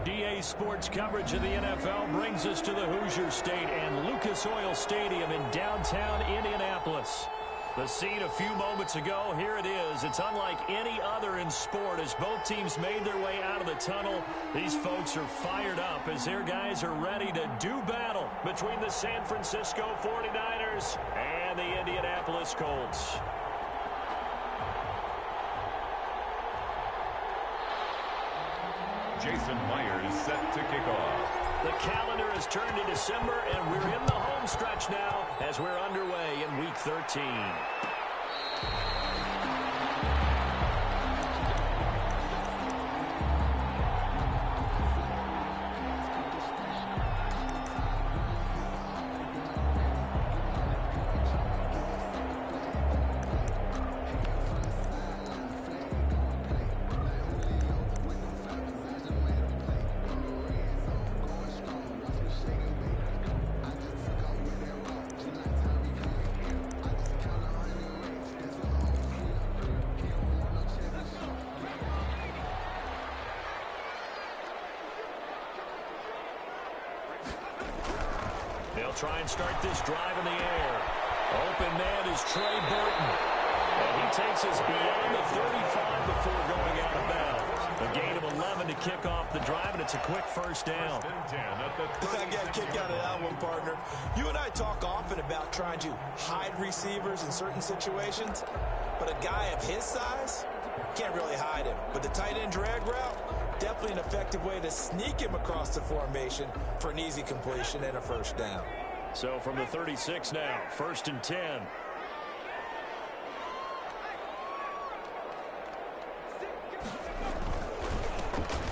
DA Sports coverage of the NFL brings us to the Hoosier State and Lucas Oil Stadium in downtown Indianapolis. The scene a few moments ago, here it is. It's unlike any other in sport as both teams made their way out of the tunnel. These folks are fired up as their guys are ready to do battle between the San Francisco 49ers and the Indianapolis Colts. Jason Myers set to kick off. The calendar has turned to December, and we're in the home stretch now as we're underway in Week 13. They'll try and start this drive in the air. Open man is Trey Burton. And he takes us beyond the 35 before going out of bounds. A gain of 11 to kick off the drive, and it's a quick first down. I got a kick out of that one, partner. You and I talk often about trying to hide receivers in certain situations, but a guy of his size can't really hide him. But the tight end drag route, definitely an effective way to sneak him across the formation for an easy completion and a first down. So from the 36 now, 1st and 10.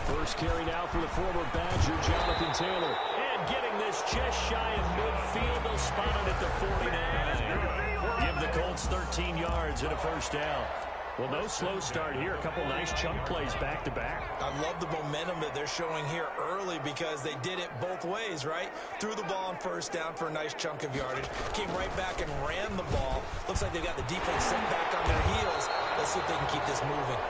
First carry now for the former Badger, Jonathan Taylor. And getting this just shy of midfield, they'll spot it at the 49. Give the Colts 13 yards and a first down. Well, no slow start here. A couple nice chunk plays back-to-back. I love the momentum that they're showing here early because they did it both ways, right? Threw the ball on first down for a nice chunk of yardage. Came right back and ran the ball. Looks like they've got the defense set back on their heels. Let's see if they can keep this moving.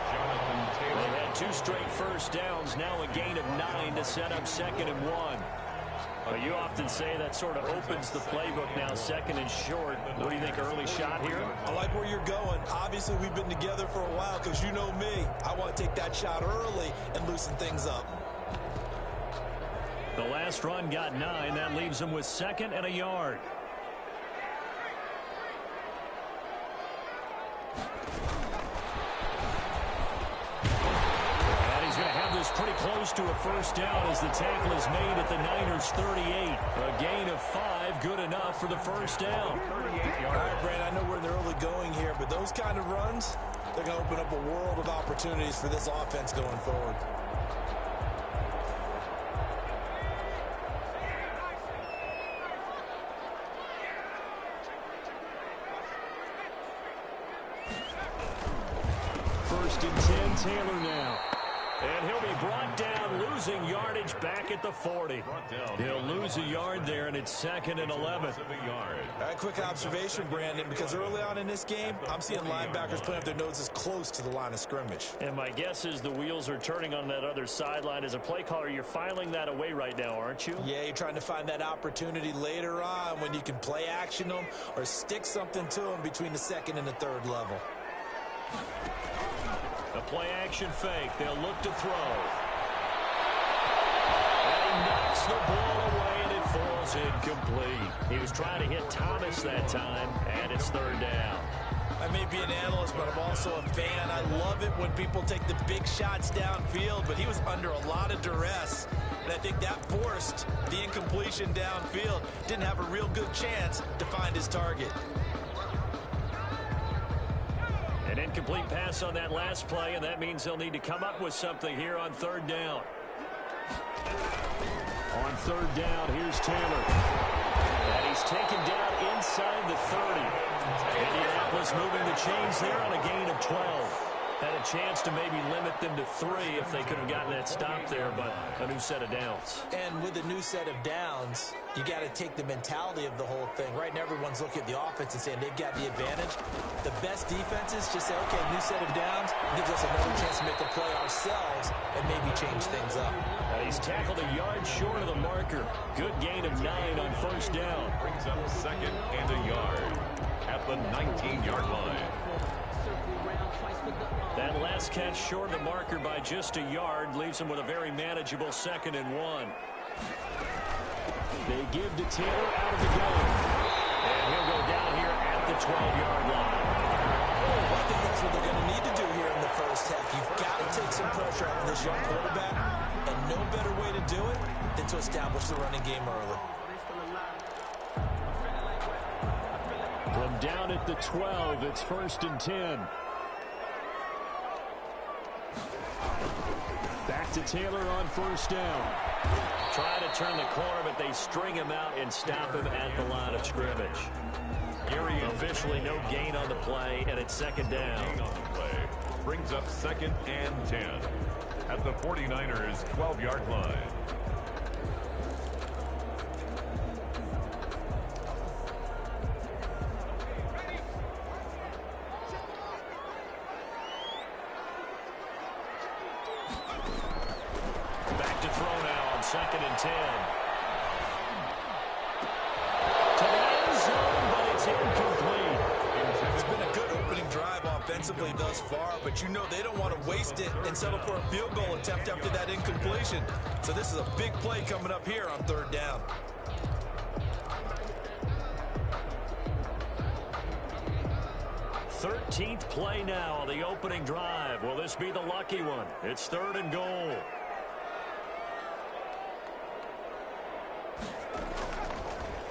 They've had 2 straight first downs. Now a gain of 9 to set up 2nd and 1. Well, you often say that sort of opens the playbook now, 2nd and short. What do you think, early shot here? I like where you're going. Obviously, we've been together for a while because you know me. I want to take that shot early and loosen things up. The last run got 9. That leaves them with 2nd and a yard. Pretty close to a first down as the tackle is made at the Niners 38. A gain of 5, good enough for the first down. All right, Brad, I know we're in the early going here, but those kind of runs, they're going to open up a world of opportunities for this offense going forward. First and 10, Taylor now. And he'll be brought down, losing yardage back at the 40. He'll lose a yard there, and it's 2nd and 11. A quick observation, Brandon, because early on in this game, I'm seeing linebackers putting up their noses close to the line of scrimmage. And my guess is the wheels are turning on that other sideline. As a play caller, you're filing that away right now, aren't you? Yeah, you're trying to find that opportunity later on when you can play action them or stick something to them between the 2nd and the 3rd level. A play-action fake. They'll look to throw. And he knocks the ball away, and it falls incomplete. He was trying to hit Thomas that time, and it's 3rd down. I may be an analyst, but I'm also a fan. I love it when people take the big shots downfield, but he was under a lot of duress. And I think that forced the incompletion downfield. Didn't have a real good chance to find his target. An incomplete pass on that last play, and that means they'll need to come up with something here on 3rd down. On 3rd down, here's Taylor. And he's taken down inside the 30. Indianapolis moving the chains there on a gain of 12. Had a chance to maybe limit them to 3 if they could have gotten that stop there, but a new set of downs. And with a new set of downs, you got to take the mentality of the whole thing. Right now, everyone's looking at the offense and saying they've got the advantage. The best defenses just say, okay, new set of downs gives us another chance to make a play ourselves and maybe change things up. He's tackled a yard short of the marker. Good gain of 9 on first down. Brings up 2nd and a yard at the 19-yard line. That last catch short of the marker by just a yard leaves him with a very manageable 2nd and 1. They give to Taylor out of the gun. And he'll go down here at the 12-yard line. Oh, I think that's what they're going to need to do here in the first half. You've got to take some pressure off of this young quarterback, and no better way to do it than to establish the running game early. From down at the 12, it's 1st and 10. Back to Taylor on first down. Try to turn the corner, but they string him out and stop him at the line of scrimmage. Gary officially no gain on the play, and it's 2nd down. Gain on the play brings up 2nd and 10 at the 49ers' 12-yard line. Back to throw now on 2nd and 10. To the end zone, but it's incomplete. It's been a good opening drive offensively thus far, but you know they don't want to waste it and settle for a field goal attempt after that incompletion. So this is a big play coming up here on 3rd down. Thirteenth play now on the opening drive. Will this be the lucky one? It's 3rd and goal.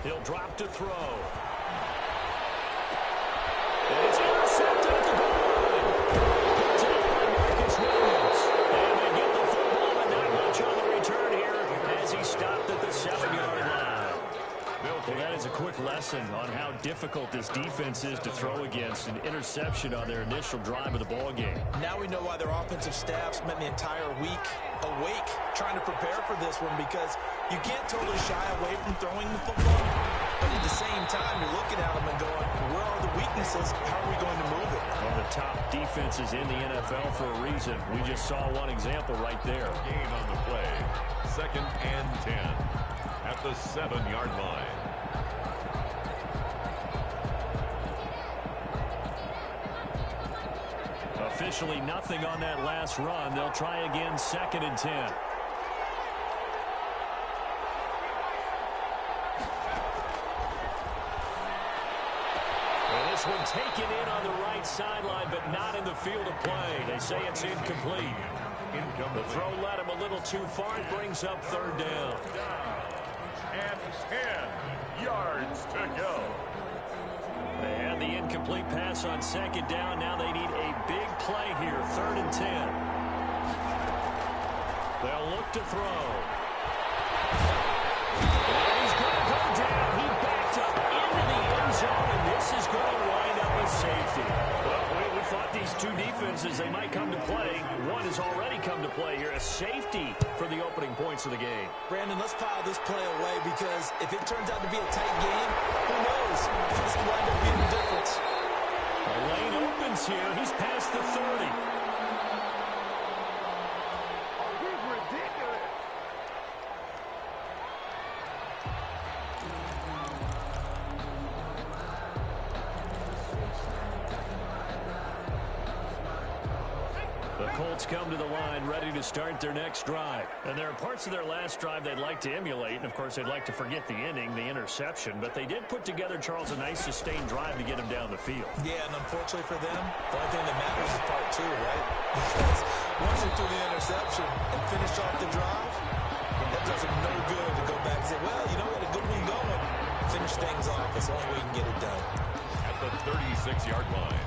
He'll drop to throw. And it's intercepted at the goal line. Picked up by Marcus Williams. And they get the football, but not much on the return here as he stopped at the 7-yard line. Well, that is a quick lesson on how difficult this defense is to throw against. An interception on their initial drive of the ball game. Now we know why their offensive staff spent the entire week awake trying to prepare for this one, because you can't totally shy away from throwing the football, but at the same time you're looking at them and going, where are the weaknesses? How are we going to move it? One of the top defenses in the NFL for a reason. We just saw one example right there. Gain on the play, 2nd and 10 at the 7-yard line. Officially nothing on that last run. They'll try again, 2nd and 10. Well, this one taken in on the right sideline, but not in the field of play. They say it's incomplete. The throw led him a little too far. It brings up 3rd down. And 10 yards to go. They had the incomplete pass on 2nd down. Now they need a big play here, 3rd and 10. They'll look to throw. And he's going to go down. He backed up into the end zone, and this is going to wind up a safety. Well, we thought these two defenses, they might come to play. One has already come to play here. A safety for the opening points of the game. Brandon, let's pile this play away, because if it turns out to be a tight game, who knows? This could wind up being the difference. The lane opens here. He's past the 30. Colts come to the line ready to start their next drive. And there are parts of their last drive they'd like to emulate. And, of course, they'd like to forget the inning, the interception. But they did put together, Charles, a nice sustained drive to get him down the field. Yeah, and unfortunately for them, the only thing that matters is part 2, right? Because once they threw the interception and finished off the drive, that does them no good to go back and say, well, you know, we had a good one going. Finish things off. It's the only way you can get it done. At the 36-yard line.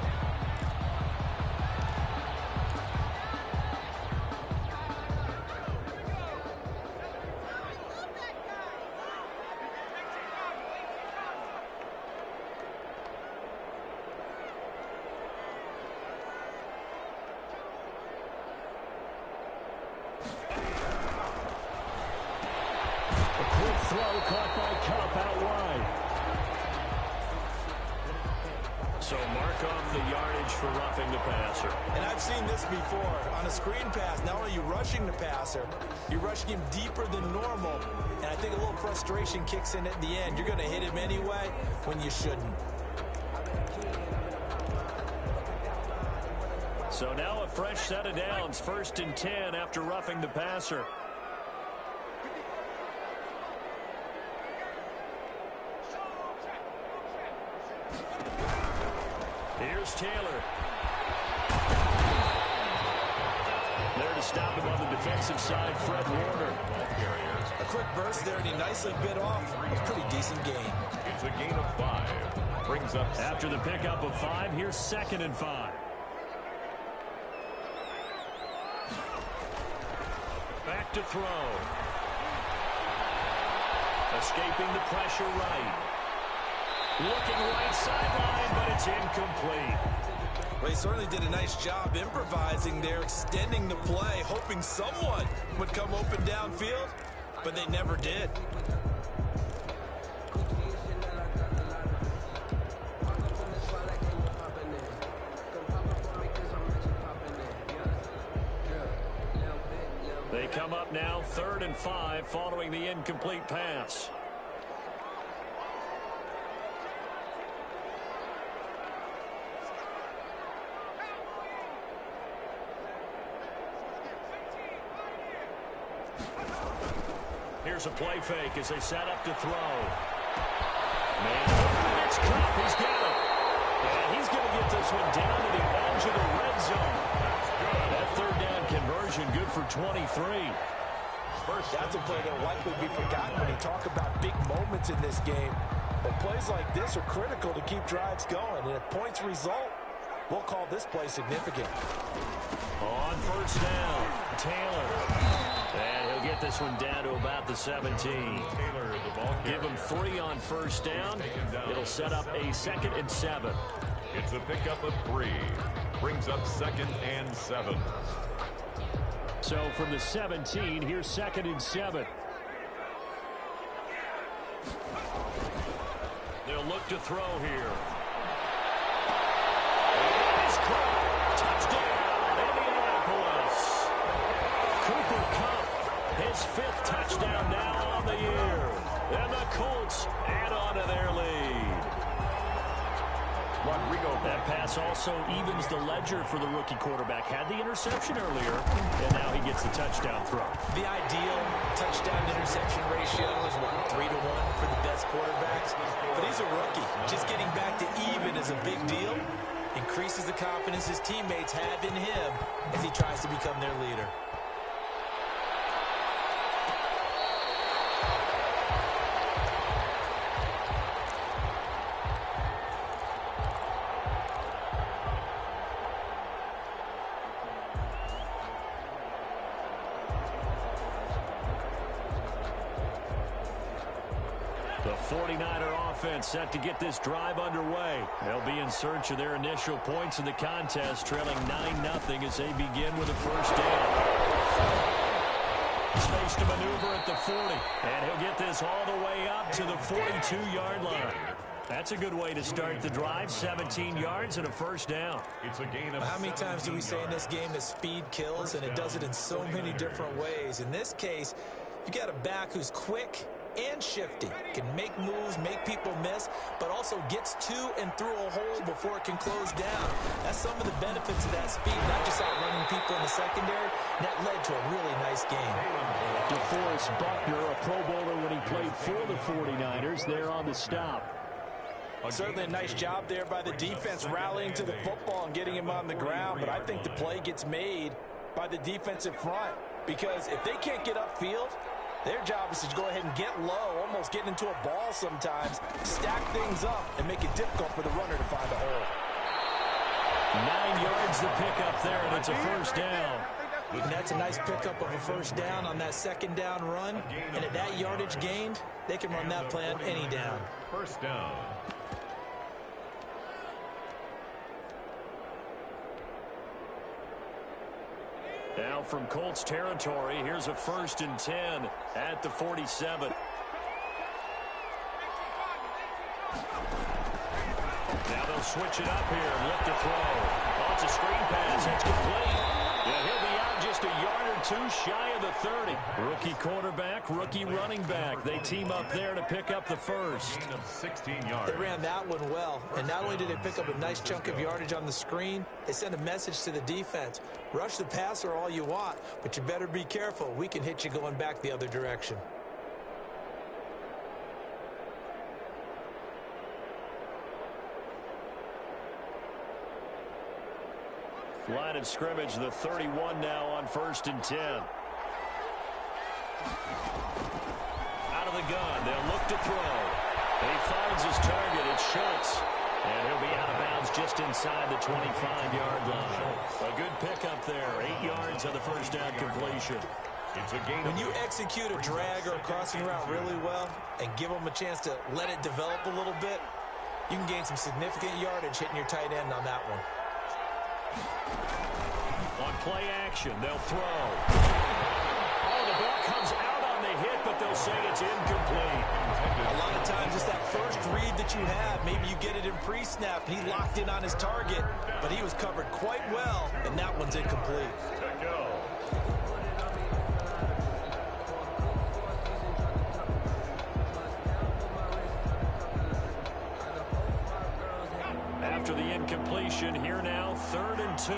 throw caught by Cup out wide. So mark off the yardage for roughing the passer. And I've seen this before. On a screen pass, not only are you rushing the passer, you're rushing him deeper than normal. And I think a little frustration kicks in at the end. You're going to hit him anyway when you shouldn't. So now a fresh set of downs, 1st and 10 after roughing the passer. Here's Taylor. There to stop him on the defensive side, Fred Warner. A quick burst there, and he nicely bit off a pretty decent gain. It's a gain of 5. Brings up after the pickup of 5. Here's 2nd and 5. Back to throw. Escaping the pressure right. Looking right sideline, but it's incomplete. Well, he certainly did a nice job improvising there, extending the play, hoping someone would come open downfield, but they never did. They come up now 3rd and 5 following the incomplete pass. Here's a play fake as they set up to throw. Man, it's Cup. He's got it. And he's going to get this one down to the edge of the red zone. That 3rd down conversion good for 23. That's a play that will likely be forgotten when you talk about big moments in this game. But plays like this are critical to keep drives going. And if points result, we'll call this play significant. On 1st down, Taylor. And he'll get this one down to about the 17. Taylor, the ball carrier. Give him 3 on 1st down. It'll set up a 2nd and 7. It's a pickup of 3. Brings up 2nd and 7. So from the 17, here's 2nd and 7. They'll look to throw here. It's caught. Touchdown, Indianapolis. Cooper Kupp, his 5th touchdown now on the year. And the Colts add on to their lead. That pass also evens the ledger for the rookie quarterback. Had the interception earlier, and now he gets the touchdown throw. The ideal touchdown-interception ratio is, what, 3-1 for the best quarterbacks? But he's a rookie. Just getting back to even is a big deal. Increases the confidence his teammates have in him as he tries to become their leader. The 49er offense set to get this drive underway. They'll be in search of their initial points in the contest, trailing 9-0 as they begin with a 1st down. Space to maneuver at the 40, and he'll get this all the way up to the 42-yard line. That's a good way to start the drive, 17 yards and a 1st down. It's a gain of How many times do we say in this game that speed kills, and it does it in so many different ways? In this case, you got a back who's quick and shifty, can make moves, make people miss, but also gets to and through a hole before it can close down. That's some of the benefits of that speed, not just outrunning people in the secondary. That led to a really nice game. DeForest Buckner, a Pro Bowler when he played for the 49ers, there on the stop. Certainly a nice job there by the defense rallying to the football and getting him on the ground, but I think the play gets made by the defensive front, because if they can't get upfield, their job is to go ahead and get low, almost get into a ball sometimes, stack things up, and make it difficult for the runner to find a hole. 9 yards to pick up there, and it's a 1st down. And that's a nice pickup of a 1st down on that 2nd down run. And at that yardage gained, they can run that play on any down. 1st down. Now from Colts territory, here's a 1st and 10 at the 47. switch it up here and look to throw. Oh, it's a screen pass. That's complete. Yeah, he'll be out just a yard or two shy of the 30. Rookie quarterback, rookie running back. They team up there to pick up the first. Gain of 16 yards. They ran that one well, and not only did they pick up a nice chunk of yardage on the screen, they sent a message to the defense. Rush the passer all you want, but you better be careful. We can hit you going back the other direction. Line of scrimmage, the 31 now on 1st and 10. Out of the gun, they'll look to throw. He finds his target, it's Schultz. And he'll be out of bounds just inside the 25-yard line. A good pickup there, 8 yards on the first down completion. It's a gain. When you execute a drag or a crossing route really well and give them a chance to let it develop a little bit, you can gain some significant yardage hitting your tight end on that one. On play action, they'll throw. Oh, the ball comes out on the hit, but they'll say it's incomplete. A lot of times it's that first read that you have. Maybe you get it in pre-snap. He locked in on his target, but he was covered quite well, and that one's incomplete. After the incompletion, here now, 3rd and 2.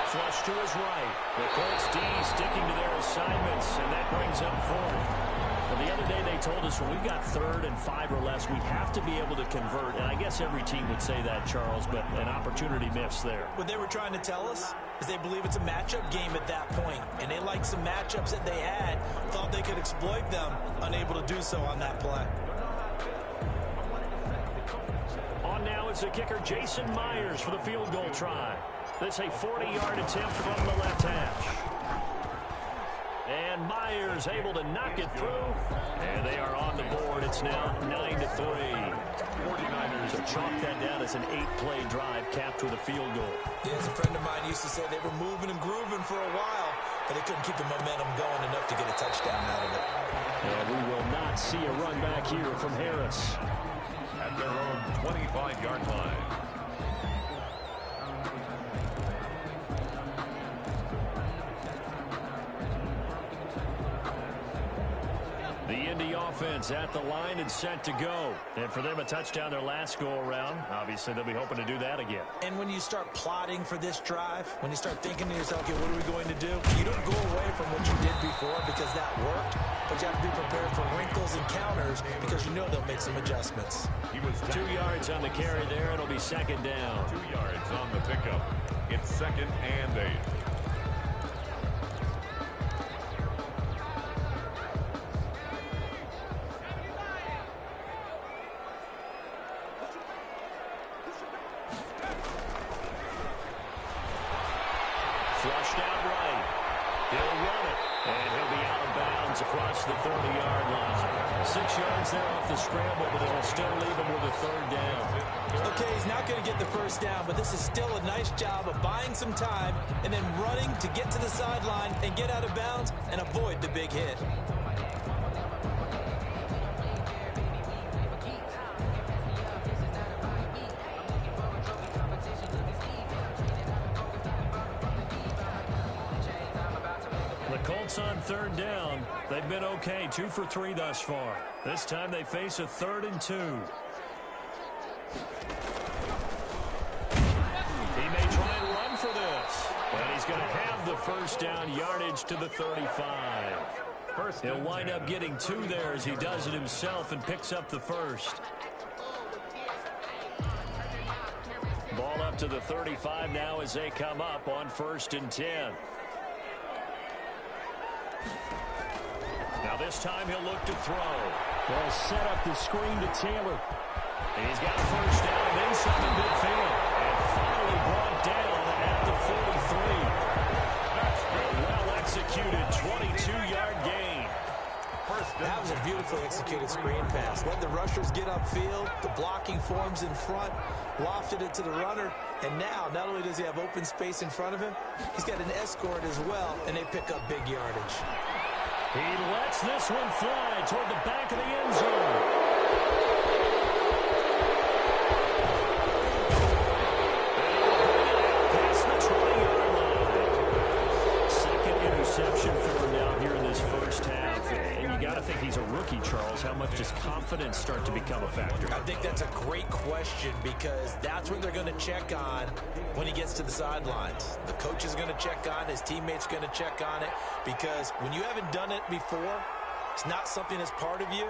Flush to his right. The Colts D sticking to their assignments, and that brings up 4th. Well, the other day they told us when we've got 3rd and 5 or less, we have to be able to convert. And I guess every team would say that, Charles, but an opportunity missed there. What they were trying to tell us is they believe it's a matchup game at that point, and they liked some matchups that they had, thought they could exploit them, unable to do so on that play. On now is the kicker, Jason Myers, for the field goal try. This a 40-yard attempt from the left hash. And Myers able to knock it through. And they are on the board. It's now 9-3. 49ers so chalk that down as an 8-play drive capped with a field goal. Yeah, as a friend of mine used to say, they were moving and grooving for a while, but they couldn't keep the momentum going enough to get a touchdown out of it. And we will not see a run back here from Harris. At their own 25-yard line. The Indy offense at the line and set to go. And for them, a touchdown their last go-around. Obviously, they'll be hoping to do that again. And when you start plotting for this drive, when you start thinking to yourself, okay, what are we going to do? You don't go away from what you did before because that worked, but you have to be prepared for wrinkles and counters because you know they'll make some adjustments. He was 2 yards on the carry there. It'll be 2nd down. 2 yards on the pickup. It's 2nd and 8. Flushed out right. He'll run it. And he'll be out of bounds across the 30-yard line. 6 yards there off the scramble, but it'll still leave him with a 3rd down. Okay, he's not going to get the first down, but this is still a nice job of buying some time and then running to get to the sideline and get out of bounds and avoid the big hit. Colts on 3rd down. They've been okay, 2 for 3 thus far. This time they face a 3rd and 2. He may try and run for this, but he's going to have the first down yardage to the 35. He'll wind up getting 2 there as he does it himself and picks up the first. Ball up to the 35 now as they come up on 1st and 10. Now this time he'll look to throw. They'll set up the screen to Taylor. And he's got a first down and then some in midfield. And finally brought down at the 43. That's a well-executed 22-yard gain. That was a beautifully executed screen pass. Let the rushers get upfield. The blocking forms in front. Lofted it to the runner. And now, not only does he have open space in front of him, he's got an escort as well, and they pick up big yardage. He lets this one fly toward the back of the end zone. Past the 20-yard line. Second interception for him now here in this first half. And you got to think he's a rookie, Charles. How much does confidence start to become a factor? I think that's a great question because that's what they're going to check on when he gets to the sidelines. The coach is going to check on it. His teammates going to check on it because when you haven't done it before, it's not something that's part of you.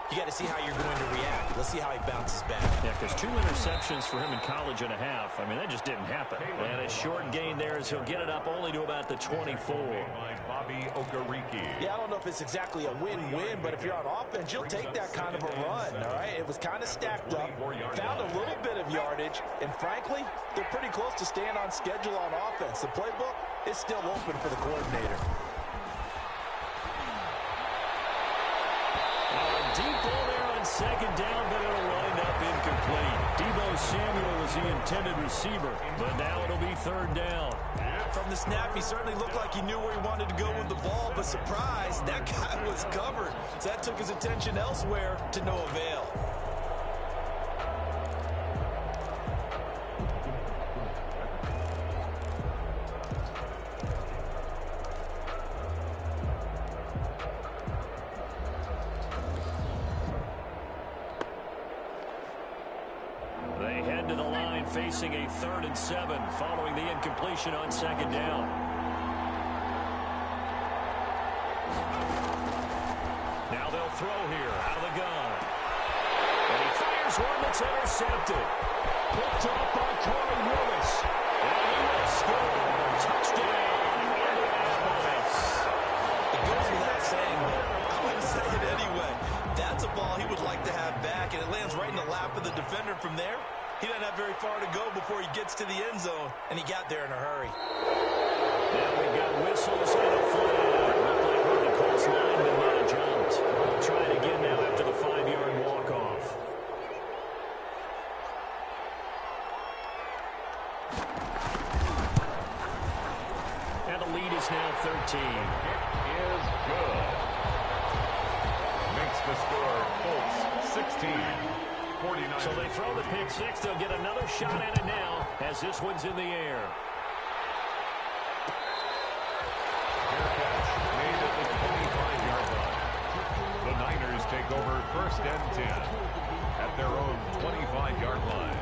You got to see how you're going to react. Let's see how he bounces back. Yeah, because 2 interceptions for him in college and a half. I mean, that just didn't happen. And a short gain there as he'll get it up only to about the 24. Yeah, I don't know if it's exactly a win-win, but if you're on offense, you'll take that kind of a run, all right? It was kind of stacked up, found a little bit of yardage, and frankly, they're pretty close to staying on schedule on offense. The playbook is still open for the coordinator. Deep ball there on second down, but it'll wind up incomplete. Deebo Samuel was the intended receiver, but now it'll be third down. From the snap, he certainly looked like he knew where he wanted to go with the ball, but surprise, that guy was covered. So that took his attention elsewhere to no avail. Facing a 3rd and 7 following the incompletion on second down. Now they'll throw here out of the gun. And he fires one that's intercepted. Picked up by Corey Lewis. And he will score. Touchdown, Indianapolis. It goes without saying, but I'm going to say it anyway. That's a ball he would like to have back, and it lands right in the lap of the defender from there. He doesn't have very far to go before he gets to the end zone, and he got there in a hurry. Now we've got whistles and a flag. Looked like one of the Colts linemen might have jumped. We'll try it again now after the 5-yard walk-off. And the lead is now 13. It is good. Makes the score Colts 16. 49. So they throw the pick six. They'll get another shot at it now as this one's in the air. Fair catch made at the 25-yard line. The Niners take over 1st and 10 at their own 25-yard line.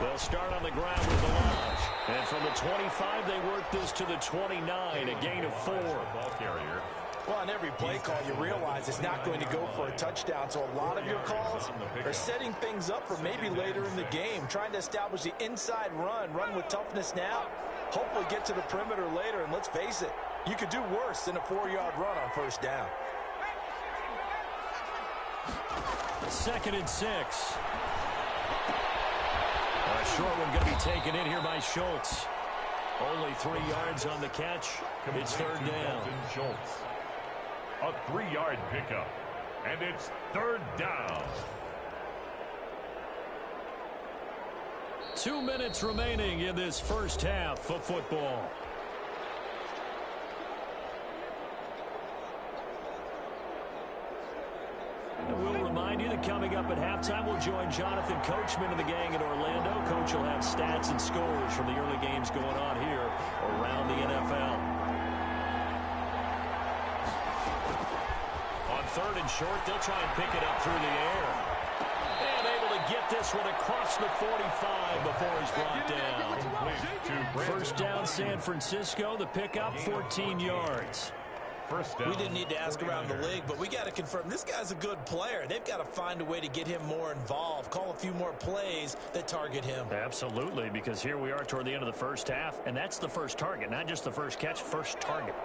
They'll start on the ground with the launch. And from the 25, they work this to the 29, a gain of 4. Ball carrier. Well, on every play call, you realize it's not going to go for a touchdown. So a lot of your calls are setting things up for maybe later in the game, trying to establish the inside run with toughness now, hopefully get to the perimeter later. And let's face it, you could do worse than a 4-yard run on 1st down. 2nd and 6. A short one going to be taken in here by Schultz. Only 3 yards on the catch. It's 3rd down. Schultz. A 3-yard pickup. And it's 3rd down. 2 minutes remaining in this first half of football. And we'll remind you that coming up at halftime, we'll join Jonathan Coachman and the gang in Orlando. Coach will have stats and scores from the early games going on here around the NFL. On 3rd and short, they'll try and pick it up through the air. And able to get this one across the 45 before he's brought down. 1st down, San Francisco. The pickup, 14 yards. We didn't need to ask around the league, but we got to confirm this guy's a good player. They've got to find a way to get him more involved, call a few more plays that target him. Absolutely, because here we are toward the end of the first half, and that's the first target, not just the first catch, first target.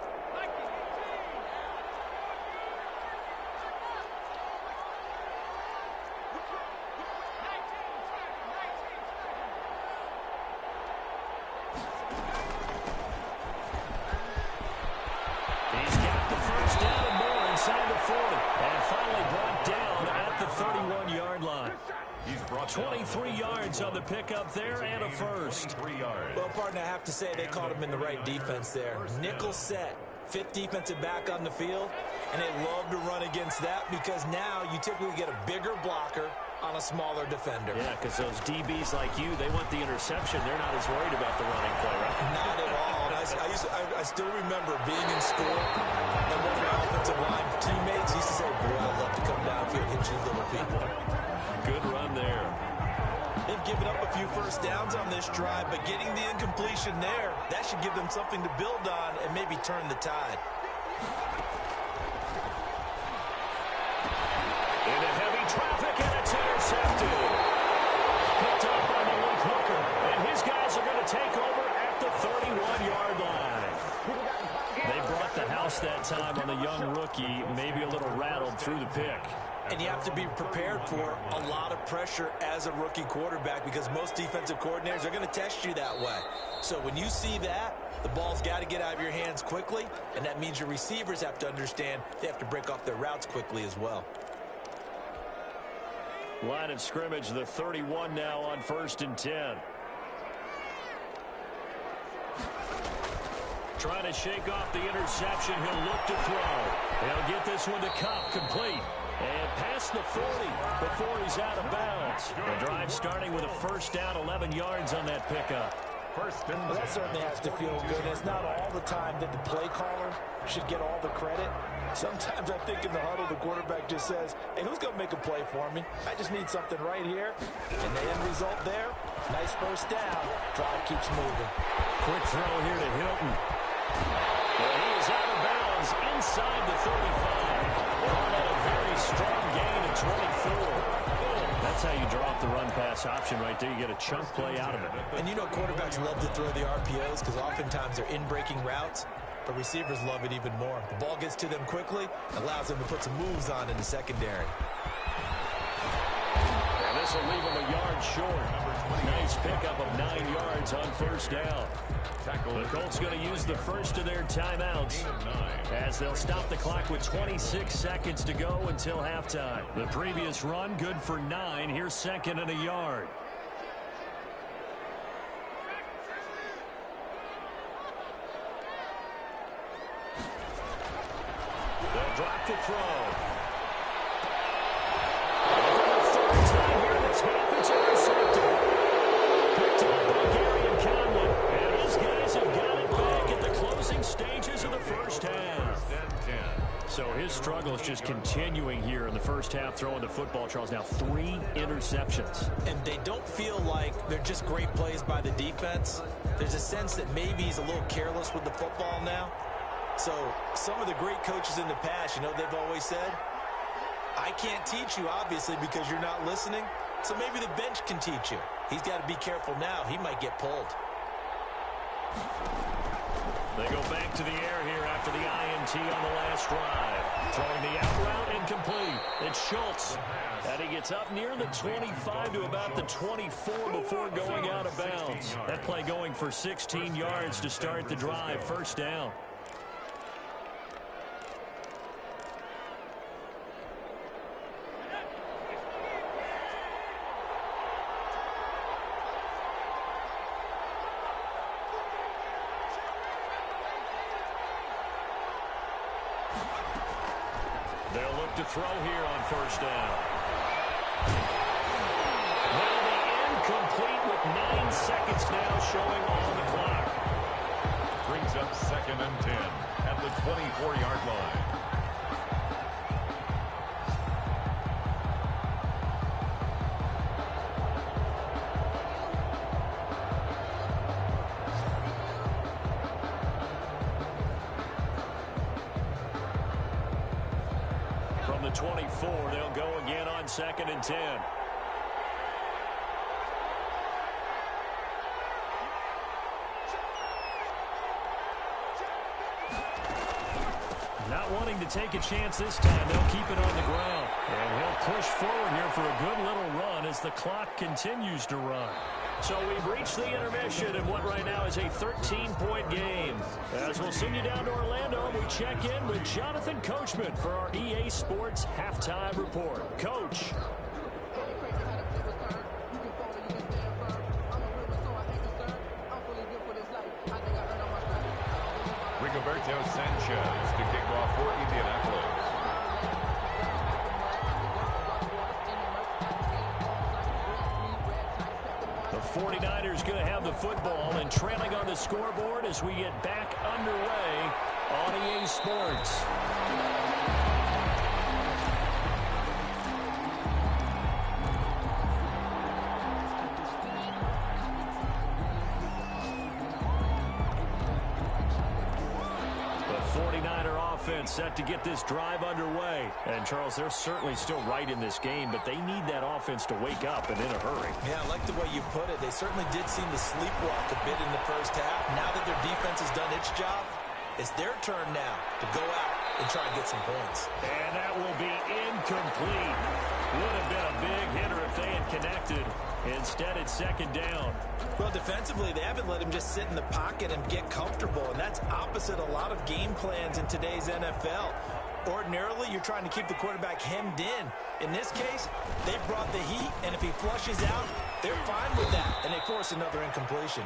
23 yards on the pickup there and a first. 23 yards. Well, partner, I have to say they caught him in the right defense there. Nickel set, fifth defensive back on the field, and they love to run against that because now you typically get a bigger blocker on a smaller defender. Yeah, because those DBs like you, they want the interception. They're not as worried about the running play, right? Not at all. I still remember being in school, and one of my offensive line teammates used to say, boy, I'd love to come downfield and hit you little people. Good run there. They've given up a few first downs on this drive, but getting the incompletion there, that should give them something to build on and maybe turn the tide. Into heavy traffic, and it's intercepted. Picked up by the link hooker, and his guys are going to take over at the 31-yard line. They brought the house that time on the young rookie, maybe a little rattled through the pick. And you have to be prepared for a lot of pressure as a rookie quarterback because most defensive coordinators are going to test you that way. So when you see that, the ball's got to get out of your hands quickly, and that means your receivers have to understand they have to break off their routes quickly as well. Line of scrimmage, the 31 now on 1st and 10. Trying to shake off the interception. He'll look to throw. He'll get this one to Cup, complete. And past the 40 before he's out of bounds. The drive starting with a first down, 11 yards on that pickup. Well, that certainly has to feel good. It's not all the time that the play caller should get all the credit. Sometimes I think in the huddle, the quarterback just says, hey, who's going to make a play for me? I just need something right here. And the end result there, nice first down. Drive keeps moving. Quick throw here to Hilton. Well, he is out of bounds inside the 35. And a very strong gain of 24. That's how you draw up the run-pass option right there. You get a chunk play out of it. And you know quarterbacks love to throw the RPOs because oftentimes they're in-breaking routes, but receivers love it even more. The ball gets to them quickly, allows them to put some moves on in the secondary. And this will leave them a yard short. Nice pickup of 9 yards on first down. The Colts going to use the first of their timeouts as they'll stop the clock with 26 seconds to go until halftime. The previous run good for 9. Here's 2nd and a yard. They'll drop to throw. For the third time here this half, it's intercepted. Picked up by Gary and Conlon. And his guys have got it back at the closing stages of the first half. So his struggle is just continuing here in the first half, throwing the football, Charles. Now 3 interceptions. And they don't feel like they're just great plays by the defense. There's a sense that maybe he's a little careless with the football now. So some of the great coaches in the past, you know, they've always said, I can't teach you, obviously, because you're not listening. So maybe the bench can teach you. He's got to be careful now. He might get pulled. They go back to the air here after the INT on the last drive. Throwing the out route incomplete. It's Schultz. And he gets up near the 25 to about the 24 before going out of bounds. That play going for 16 yards to start the drive. First down. They'll look to throw here on first down. Now the incomplete with 9 seconds now showing on the clock. Brings up 2nd and 10 at the 24-yard line. From the 24, they'll go again on 2nd and 10. Not wanting to take a chance this time, they'll keep it on the ground. And he'll push forward here for a good little run as the clock continues to run. So we've reached the intermission in what right now is a 13-point game. As we'll send you down to Orlando, we check in with Jonathan Coachman for our EA Sports Halftime Report. Coach. Mateo Sanchez to kick off for Indianapolis. The 49ers going to have the football and trailing on the scoreboard as we get back underway on EA Sports. Set to get this drive underway. And, Charles, they're certainly still right in this game, but they need that offense to wake up and in a hurry. Yeah, I like the way you put it. They certainly did seem to sleepwalk a bit in the first half. Now that their defense has done its job, it's their turn now to go out and try and get some points. And that will be incomplete. Would have been a big hitter if they had connected. Instead, it's second down. Well, defensively, they haven't let him just sit in the pocket and get comfortable, and that's opposite a lot of game plans in today's NFL. Ordinarily, you're trying to keep the quarterback hemmed in. In this case, they brought the heat, and if he flushes out, they're fine with that, and they force another incompletion.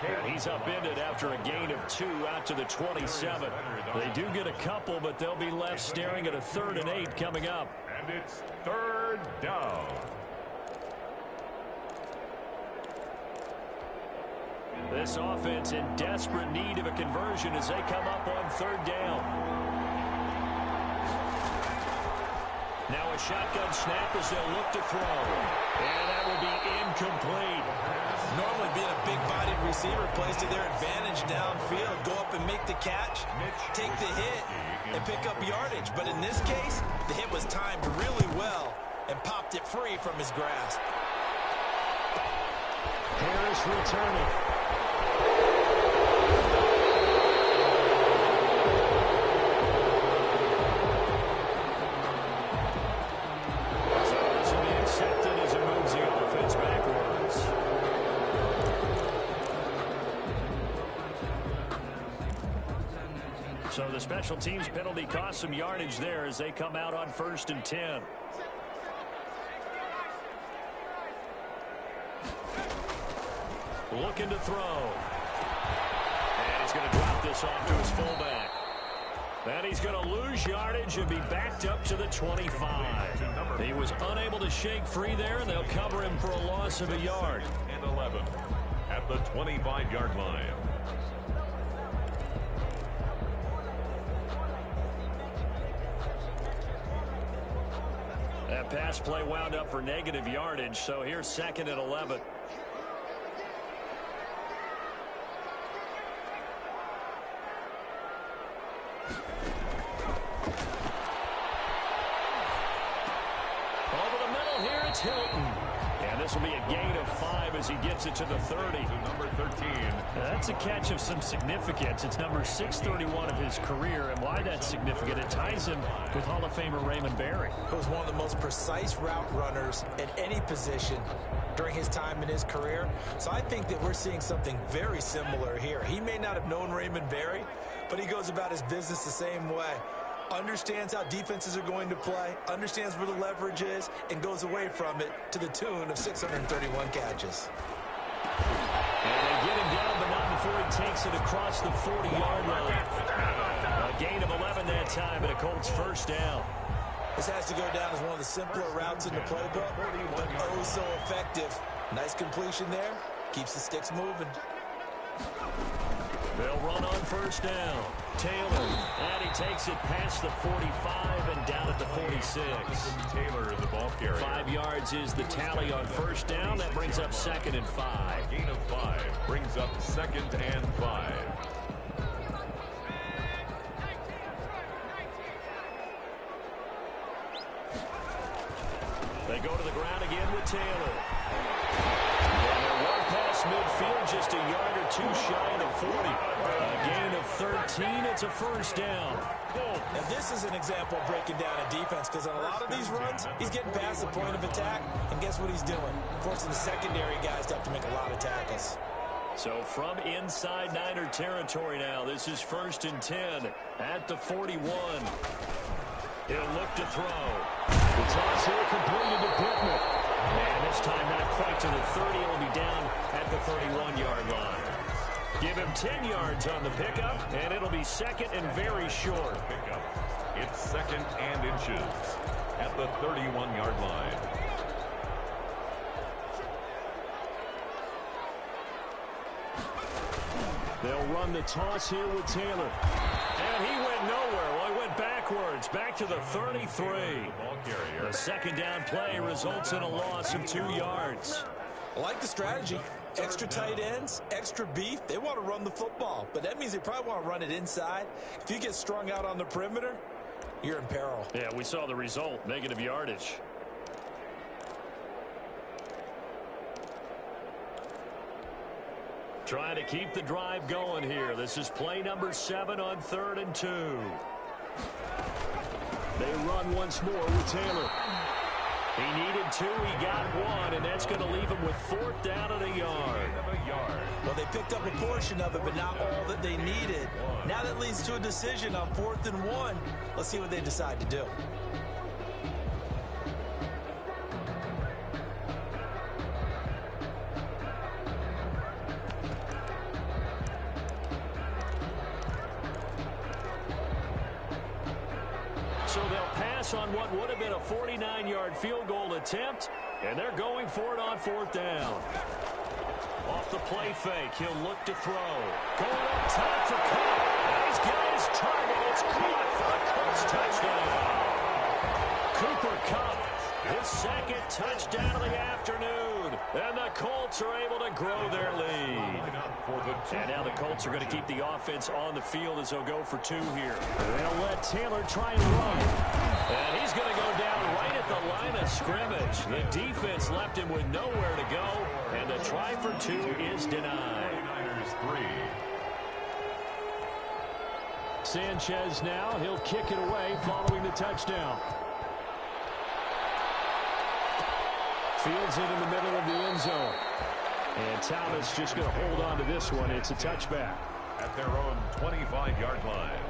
And he's upended after a gain of 2 out to the 27. They do get a couple, but they'll be left staring at a 3rd and 8 coming up. And it's 3rd down. This offense in desperate need of a conversion as they come up on 3rd down. Now a shotgun snap as they'll look to throw. And that will be incomplete. Normally being a big-bodied receiver plays to their advantage downfield. Go up and make the catch, take the hit, and pick up yardage. But in this case, the hit was timed really well and popped it free from his grasp. Harris returning. So the special teams penalty cost some yardage there as they come out on 1st and 10. Looking to throw. And he's going to drop this off to his fullback. And he's going to lose yardage and be backed up to the 25. He was unable to shake free there, and they'll cover him for a loss of a yard. And 11 at the 25-yard line. That pass play wound up for negative yardage, so here's 2nd and 11. Over the middle here, it's Hilton. And this will be a gain of 5 as he gets it to the 30. Number 13. That's a catch of some significance. It's number 631 of his career, and why that's significant, it ties him with Hall of Famer Raymond Berry. He was one of the most precise route runners at any position during his time in his career. So I think that we're seeing something very similar here. He may not have known Raymond Berry, but he goes about his business the same way. Understands how defenses are going to play, understands where the leverage is, and goes away from it to the tune of 631 catches. And they get him down, but not before he takes it across the 40-yard line. A gain of 11 that time, and a Colts first down. This has to go down as one of the simpler routes in the playbook, but oh so effective. Nice completion there. Keeps the sticks moving. They'll run on first down. Taylor, and he takes it past the 45 and down at the 46. Taylor, the ball carrier. 5 yards is the tally on first down. That brings up 2nd and 5. Gain of 5 brings up 2nd and 5. They go to the ground again with Taylor. And they're one past midfield, just a yard or 2 shy of the 40. A gain of 13, it's a first down. Now this is an example of breaking down a defense, because on a lot of these runs, he's getting past the point of attack, and guess what he's doing? Forcing the secondary guys to have to make a lot of tackles. So from inside Niner territory now, this is 1st and 10 at the 41. He'll look to throw. The toss here completed to Pittman. And this time not quite to the 30. It'll be down at the 31-yard line. Give him 10 yards on the pickup, and it'll be second and very short. Pickup. It's second and inches at the 31-yard line. They'll run the toss here with Taylor. And he went nowhere. Well, he went backwards, back to the 33. The second down play results in a loss of 2 yards. I like the strategy. Extra tight ends, extra beef. They want to run the football, but that means they probably want to run it inside. If you get strung out on the perimeter, you're in peril. Yeah, we saw the result, negative yardage. Trying to keep the drive going here. This is play number 7 on 3rd and 2. They run once more with Taylor. He needed 2, he got 1, and that's going to leave him with 4th down and a yard. Well, they picked up a portion of it, but not all that they needed. Now that leads to a decision on 4th and 1. Let's see what they decide to do. So they'll pass on what would have been a 49-yard field goal attempt, and they're going for it on 4th down. Off the play fake, he'll look to throw. Going up top for Cup. And he's got his target. It's caught for a Colts touchdown. Cooper Kupp, his second touchdown of the afternoon. And the Colts are able to grow their lead. And now the Colts are going to keep the offense on the field as they'll go for 2 here. They'll let Taylor try and run. And he's going to go down right at the line of scrimmage. The defense left him with nowhere to go. And the try for 2 is denied. 49ers 3. Sanchez now. He'll kick it away following the touchdown. Fields it in the middle of the end zone. And Thomas just going to hold on to this one. It's a touchback. At their own 25-yard line.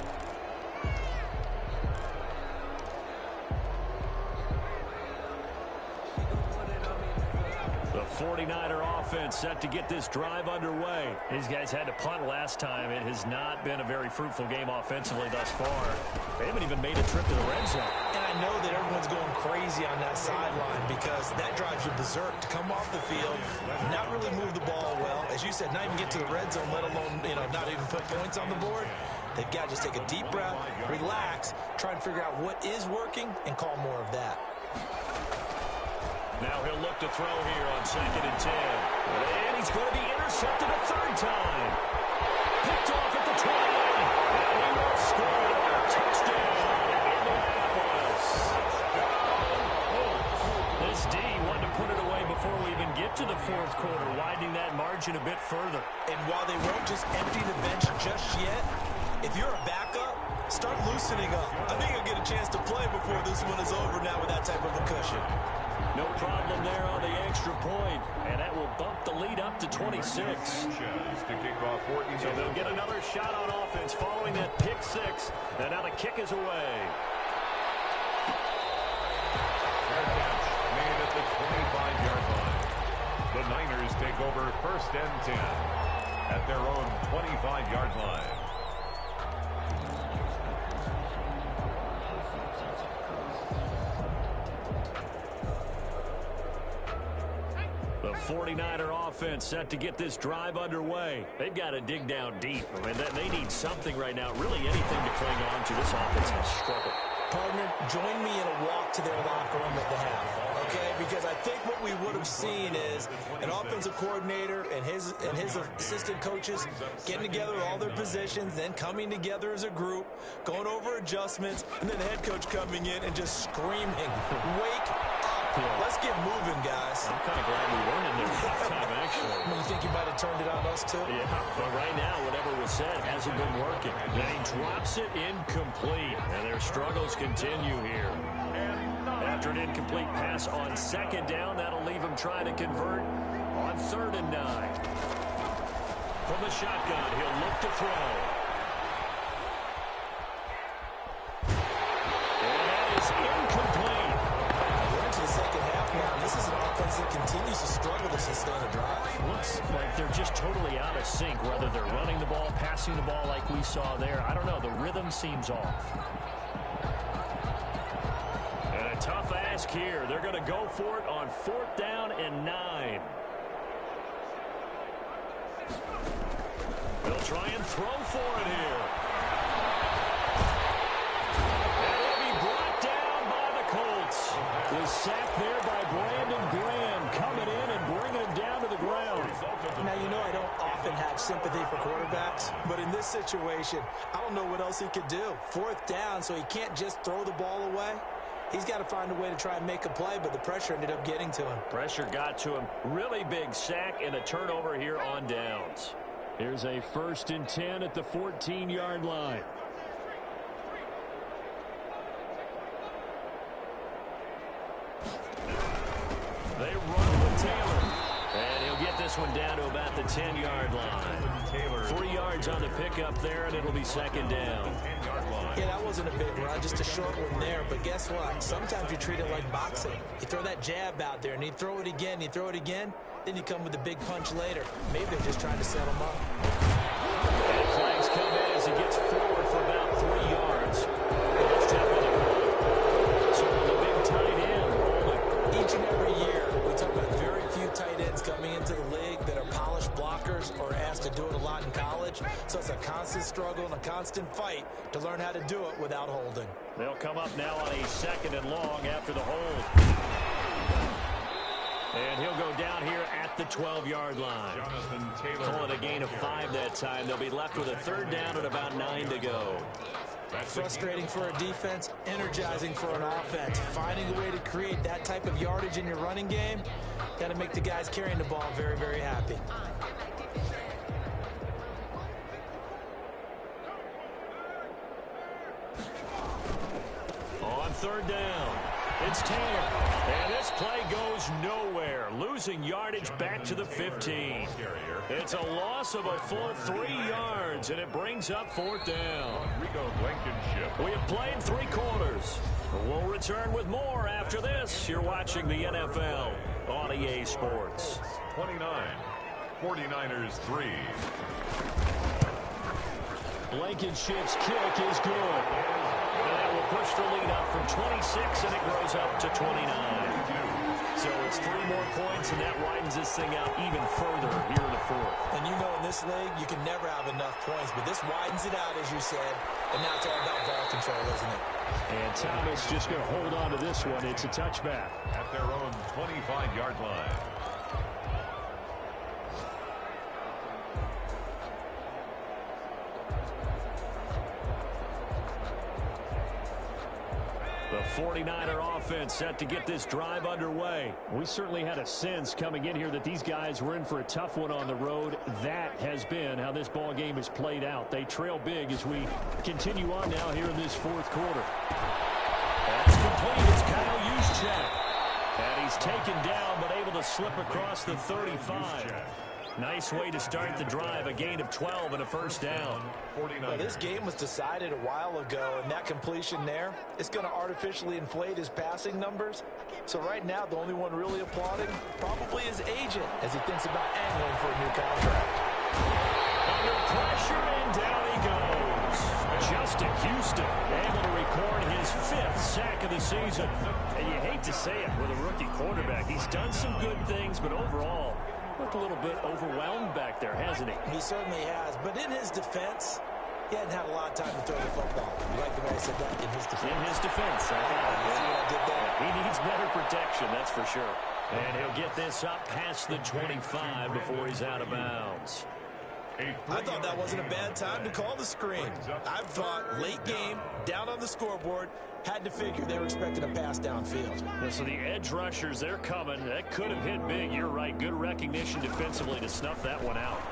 The 49er offense set to get this drive underway. These guys had to punt last time. It has not been a very fruitful game offensively thus far. They haven't even made a trip to the red zone. And I know that everyone's going crazy on that sideline because that drives you berserk to come off the field, not really move the ball well. As you said, not even get to the red zone, let alone, not even put points on the board. They've got to just take a deep breath, relax, try and figure out what is working, and call more of that. Now he'll look to throw here on 2nd and 10. And he's going to be intercepted a 3rd time. Picked off at the 20. And he will score. Touchdown, Indianapolis. This D wanted to put it away before we even get to the 4th quarter, widening that margin a bit further. And while they won't just empty the bench just yet, if you're a backup, start loosening up. I think you'll get a chance to play before this one is over now with that type of a cushion. No problem there on the extra point, and that will bump the lead up to 26. To kick off 14. So they'll get another shot on offense following that pick 6, and now the kick is away. Fair catch made at the 25-yard line. The Niners take over 1st and 10 at their own 25-yard line. The 49er offense set to get this drive underway. They've got to dig down deep. I mean, they need something right now, really anything to cling on to. This offense has struggled. Partner, join me in a walk to their locker room at the half, okay? Because I think what we would have seen is an offensive coordinator and his assistant coaches getting together with all their positions, then coming together as a group, going over adjustments, and then the head coach coming in and just screaming, wake up. Let's get moving, guys. I'm kind of glad we weren't in there at halftime, actually. You think you might have turned it on us, too? Yeah, but right now, whatever was said hasn't been working. And he drops it incomplete, and their struggles continue here. After an incomplete pass on 2nd down, that'll leave him trying to convert on 3rd and 9. From the shotgun, he'll look to throw. And that is incomplete. We're into the second half now. This is an offense that continues to struggle to sustain a drive. Looks like they're just totally out of sync, whether they're running the ball, passing the ball like we saw there. I don't know. The rhythm seems off. And a tough ask here. They're going to go for it on 4th down and 9. They'll try and throw for it here. And it'll be brought down by the Colts. Was sacked there by Brandon Graham, coming in and bringing him down to the ground. Now, you know I don't often have sympathy for quarterbacks, but in this situation, I don't know what else he could do. 4th down, so he can't just throw the ball away. He's got to find a way to try and make a play, but the pressure ended up getting to him. Pressure got to him. Really big sack and a turnover here on downs. Here's a 1st and 10 at the 14-yard line. They run with Taylor. And he'll get this one down to about the 10-yard line. 3 yards on the pickup there, and it'll be 2nd down. Yeah, that wasn't a big run, just a short one there. But guess what? Sometimes you treat it like boxing. You throw that jab out there, and you throw it again, you throw it again, then you come with a big punch later. Maybe they're just trying to set him up. And flags come in as he gets forward for about 3 yards. Let's check on the run. So the big tight end holding. Each and every year, we talk about very few tight ends coming into the league that are polished blockers or asked to do it a lot in college. So it's a constant struggle and a constant fight to learn how to do it without holding. They'll come up now on a 2nd and long after the hold. And he'll go down here at the 12-yard line. Call it a gain of 5 that time. They'll be left with a 3rd down and about 9 to go. Frustrating for a defense, energizing for an offense. Finding a way to create that type of yardage in your running game, got to make the guys carrying the ball very, very happy. On 3rd down, it's Taylor. And this play goes nowhere. Losing yardage back to the 15. It's a loss of a full 3 yards, and it brings up 4th down. We have played 3 quarters. We'll return with more after this. You're watching the NFL on EA Sports. 29, 49ers 3. Blankenship's kick is good. And that will push the lead up from 26, and it grows up to 29. So it's 3 more points, and that widens this thing out even further here in the 4th. And you know in this league, you can never have enough points, but this widens it out, as you said, and now it's all about ball control, isn't it? And Thomas just going to hold on to this one. It's a touchback. At their own 25-yard line. The 49er offense set to get this drive underway. We certainly had a sense coming in here that these guys were in for a tough one on the road. That has been how this ball game has played out. They trail big as we continue on now here in this 4th quarter. That's complete. It's Kyle Juszczyk. And he's taken down but able to slip across the 35. Nice way to start the drive. A gain of 12 and a 1st down. Well, this game was decided a while ago, and that completion there is going to artificially inflate his passing numbers. So right now, the only one really applauding probably his agent as he thinks about angling for a new contract. Under pressure, and down he goes. Justin Houston able to record his 5th sack of the season. And you hate to say it with a rookie quarterback. He's done some good things, but overall, looked a little bit overwhelmed back there, hasn't he? He certainly has. But in his defense, he hadn't had a lot of time to throw the football. You like the way I said that? In his defense. In his defense. See what I did there? He needs better protection, that's for sure. And he'll get this up past the 25 before he's out of bounds. I thought that wasn't a bad time to call the screen. I thought late game, down on the scoreboard, had to figure they were expecting a pass downfield. Yeah, so the edge rushers, they're coming. That could have hit big. You're right. Good recognition defensively to snuff that one out.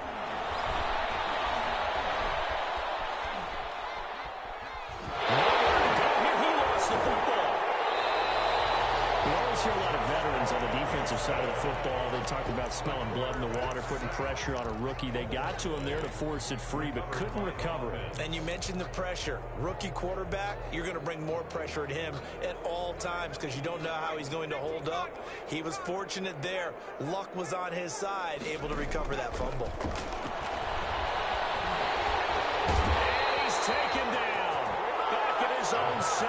He lost the football. We always hear a lot of veterans on the defensive side of the football. They talk about smelling blood in the water, putting pressure on a rookie. They got to him there to force it free, but couldn't recover it. And you mentioned the pressure. Rookie quarterback, you're going to bring more pressure at him at all times because you don't know how he's going to hold up. He was fortunate there. Luck was on his side, able to recover that fumble. And he's taken down. Back at his own 7.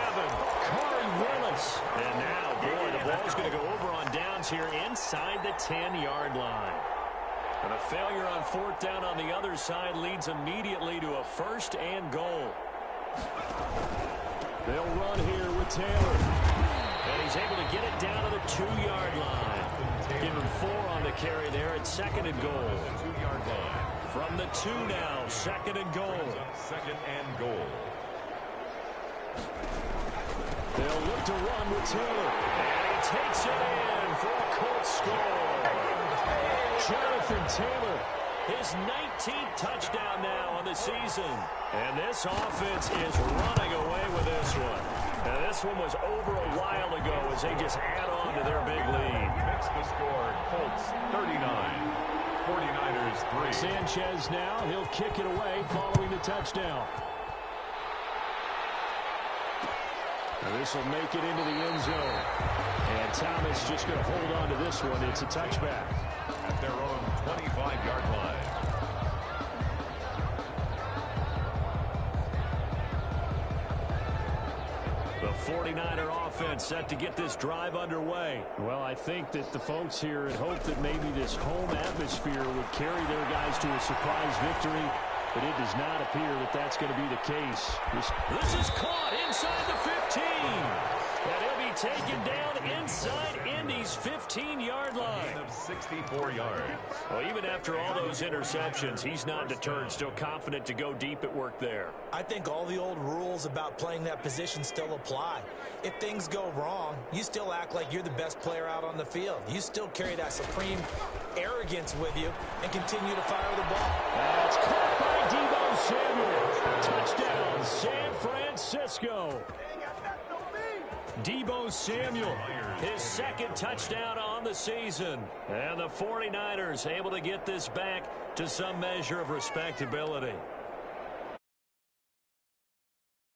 Corey Willis. And now, boy, the ball's going to go over on downs here inside the 10-yard line. And a failure on 4th down on the other side leads immediately to a 1st and goal. They'll run here with Taylor. And he's able to get it down to the 2-yard line. Give him 4 on the carry there at 2nd and goal. 2-yard line. From the 2 now, 2nd and goal. 2nd and goal. They'll look to run with Taylor. And he takes it in for a Colts score. Jonathan Taylor, his 19th touchdown now on the season. And this offense is running away with this one. And this one was over a while ago as they just add on to their big lead. Makes the score, Colts 39, 49ers 3. Sanchez now, he'll kick it away following the touchdown. This will make it into the end zone. And Thomas just going to hold on to this one. It's a touchback. At their own 25-yard line. The 49er offense set to get this drive underway. Well, I think that the folks here had hoped that maybe this home atmosphere would carry their guys to a surprise victory. But it does not appear that that's going to be the case. This is caught inside the 15. And he'll be taken down inside Indy's 15-yard line. Of 64 yards. Well, even after all those interceptions, he's not deterred, still confident to go deep at work there. I think all the old rules about playing that position still apply. If things go wrong, you still act like you're the best player out on the field. You still carry that supreme arrogance with you and continue to fire the ball. That's caught by Deebo Samuel. Touchdown, San Francisco. Deebo Samuel, his 2nd touchdown on the season. And the 49ers able to get this back to some measure of respectability.